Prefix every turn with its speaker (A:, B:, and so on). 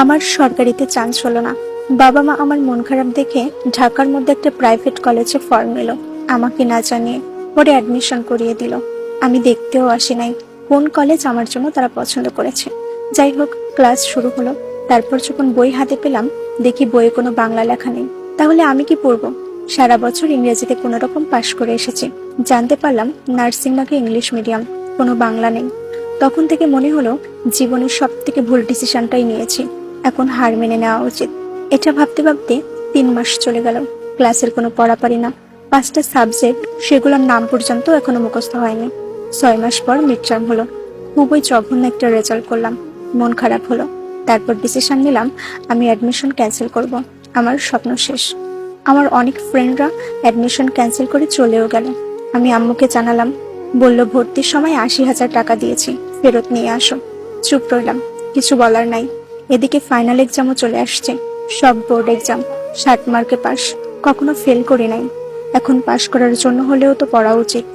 A: আমার সরকারিতে চান্স হলো না। বাবা মা আমার মন খারাপ দেখে ঢাকার মধ্যে একটা প্রাইভেট কলেজে ফর্ম নিল, আমাকে না জানিয়ে পরে অ্যাডমিশন করিয়ে দিল। আমি দেখতেও আসি নাই কোন কলেজ আমার জন্য তারা পছন্দ করেছে। যাই হোক, ক্লাস শুরু হলো। তারপর যখন বই হাতে পেলাম, দেখি বইয়ে কোনো বাংলা লেখা নেই। তাহলে আমি কি পড়বো? সারা বছর ইংরেজিতে কোনো রকম পাশ করে এসেছি। জানতে পারলাম নার্সিং নাকি ইংলিশ মিডিয়াম, কোনো বাংলা নেই। তখন থেকে মনে হলো জীবনের সব থেকে ভুল ডিসিশনটাই নিয়েছি। এখন হার মেনে নেওয়া উচিত। এটা ভাবতে ভাবতে 3 মাস চলে গেল। ক্লাসের কোনো পড়া পারি না। 5টা সাবজেক্ট, সেগুলোর নাম পর্যন্ত এখনো মুখস্থ হয়নি। 6 মাস পর মিড টার্ম হলো। খুবই জঘন্য একটা রেজাল্ট করলাম। মন খারাপ হলো। তারপর ডিসিশন নিলাম আমি অ্যাডমিশন ক্যান্সেল করব। আমার স্বপ্ন শেষ। আমার অনেক ফ্রেন্ডরা অ্যাডমিশন ক্যান্সেল করে চলেও গেল। আমি আম্মুকে জানালাম। বলল ভর্তির সময় 80,000 টাকা দিয়েছি, ফেরত নিয়ে আসো। চুপ রইলাম, কিছু বলার নাই। এদিকে ফাইনাল এক্সামও চলে আসছে। সব বোর্ড এক্সাম, 60 মার্কে পাস। কখনো ফেল করি নাই। এখন পাস করার জন্য হলেও তো পড়া উচিত।